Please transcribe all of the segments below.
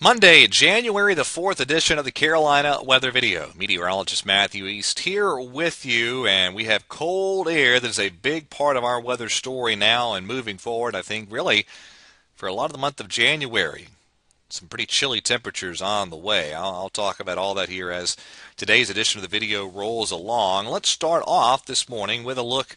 Monday, January the 4th edition of the Carolina Weather Video. Meteorologist Matthew East here with you, and we have cold air that is a big part of our weather story now and moving forward, I think, really, for a lot of the month of January. Some pretty chilly temperatures on the way. I'll talk about all that here as today's edition of the video rolls along. Let's start off this morning with a look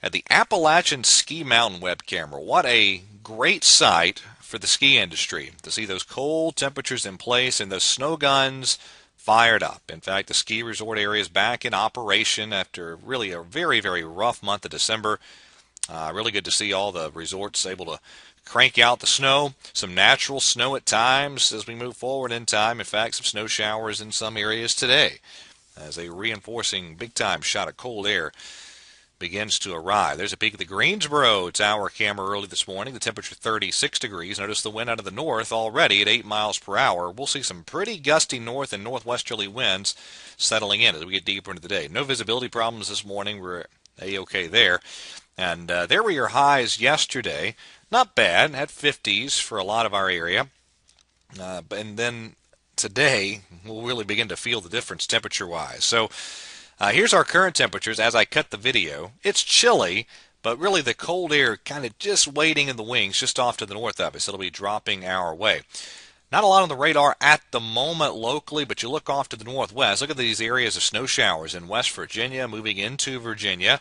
at the Appalachian Ski Mountain web camera. What a great sight for the ski industry to see those cold temperatures in place and those snow guns fired up. In fact, the ski resort area is back in operation after really a very, very rough month of December. Really good to see all the resorts able to crank out the snow, some natural snow at times as we move forward in time. In fact, some snow showers in some areas today as a reinforcing big-time shot of cold air begins to arrive. There's a peek at the Greensboro tower camera early this morning. The temperature 36 degrees. Notice the wind out of the north already at 8 miles per hour. We'll see some pretty gusty north and northwesterly winds settling in as we get deeper into the day. No visibility problems this morning. We're A-OK there. And there were your highs yesterday. Not bad. Had 50s for a lot of our area. And then today, we'll really begin to feel the difference temperature-wise. So here's our current temperatures as I cut the video. It's chilly, but really the cold air kind of just waiting in the wings just off to the north of us. It'll be dropping our way. Not a lot on the radar at the moment locally, but you look off to the northwest. Look at these areas of snow showers in West Virginia, moving into Virginia.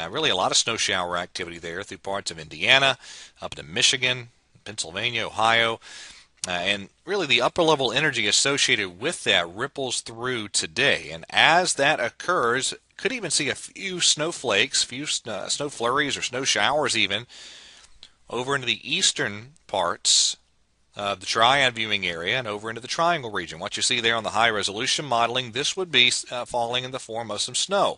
Really a lot of snow shower activity there through parts of Indiana, up to Michigan, Pennsylvania, Ohio. And really the upper level energy associated with that ripples through today. And as that occurs, could even see a few snowflakes, few snow flurries or snow showers even, over into the eastern parts of the Triad viewing area and over into the Triangle region. What you see there on the high resolution modeling, this would be falling in the form of some snow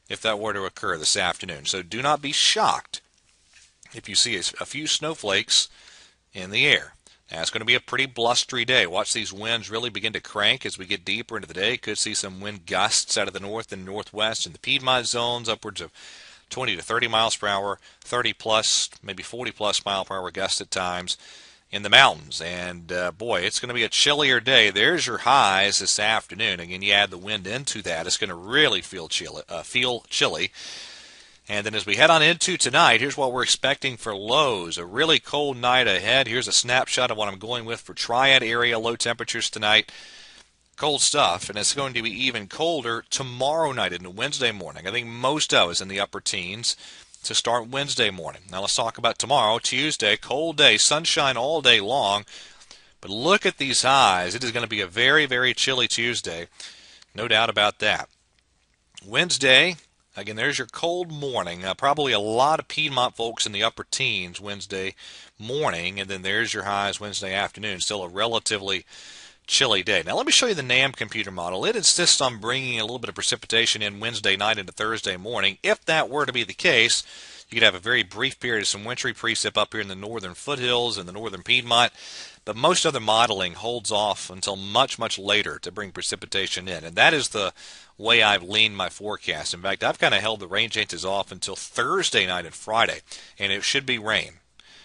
if that were to occur this afternoon. So do not be shocked if you see a few snowflakes in the air. Now, it's going to be a pretty blustery day. Watch these winds really begin to crank as we get deeper into the day. Could see some wind gusts out of the north and northwest in the Piedmont zones, upwards of 20 to 30 miles per hour, 30 plus, maybe 40 plus mile per hour gusts at times in the mountains. And boy, it's going to be a chillier day. There's your highs this afternoon. Again, you add the wind into that, it's going to really feel chilly. And then as we head on into tonight, here's what we're expecting for lows. A really cold night ahead. Here's a snapshot of what I'm going with for Triad area low temperatures tonight. Cold stuff, and it's going to be even colder tomorrow night into Wednesday morning. I think most of us in the upper teens to start Wednesday morning. Now let's talk about tomorrow, Tuesday. Cold day, sunshine all day long. But look at these highs. It is going to be a very, very chilly Tuesday. No doubt about that. Wednesday, again, there's your cold morning. Probably a lot of Piedmont folks in the upper teens Wednesday morning, and then there's your highs Wednesday afternoon. Still a relatively chilly day. Now let me show you the NAM computer model. It insists on bringing a little bit of precipitation in Wednesday night into Thursday morning. If that were to be the case, you could have a very brief period of some wintry precip up here in the northern foothills and the northern Piedmont. But most other modeling holds off until much, much later to bring precipitation in. And that is the way I've leaned my forecast. In fact, I've kind of held the rain chances off until Thursday night and Friday. And it should be rain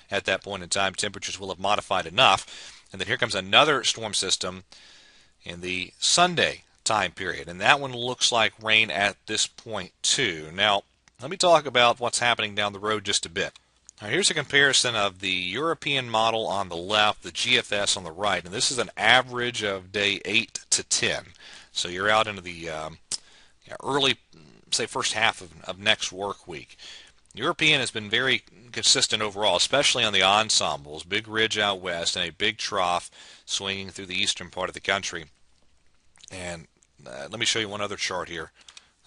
at that point in time. Temperatures will have modified enough. And then here comes another storm system in the Sunday time period. And that one looks like rain at this point too. Now, let me talk about what's happening down the road just a bit. Now, here's a comparison of the European model on the left, the GFS on the right, and this is an average of day 8 to 10. So you're out into the early, say, first half of next work week. European has been very consistent overall, especially on the ensembles. Big ridge out west and a big trough swinging through the eastern part of the country. And let me show you one other chart here.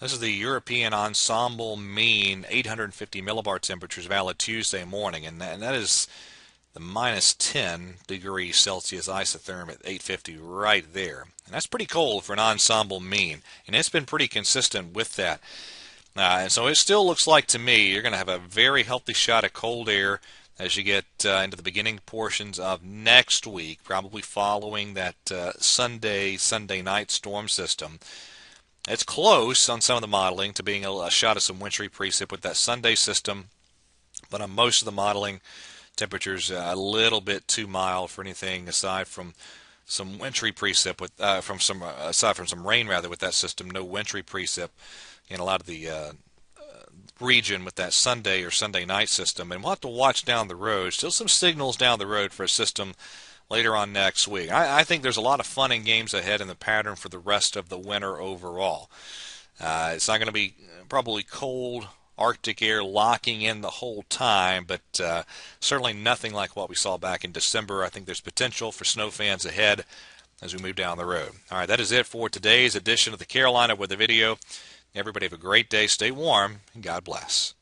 This is the European ensemble mean 850 millibar temperatures valid Tuesday morning, and that is the minus 10 degrees Celsius isotherm at 850 right there. And that's pretty cold for an ensemble mean, and it's been pretty consistent with that. And so it still looks like to me you're going to have a very healthy shot of cold air as you get into the beginning portions of next week, probably following that Sunday night storm system. It's close on some of the modeling to being a shot of some wintry precip with that Sunday system, but on most of the modeling, Temperatures a little bit too mild for anything aside from some wintry precip with from some aside from some rain rather with that system. No wintry precip in a lot of the region with that Sunday or Sunday night system, and we'll have to watch down the road. Still some signals down the road for a system later on next week. I think there's a lot of fun and games ahead in the pattern for the rest of the winter overall. It's not going to be probably cold Arctic air locking in the whole time, but certainly nothing like what we saw back in December. I think there's potential for snow fans ahead as we move down the road. All right, that is it for today's edition of the Carolina Weather Video. Everybody have a great day, stay warm, and God bless.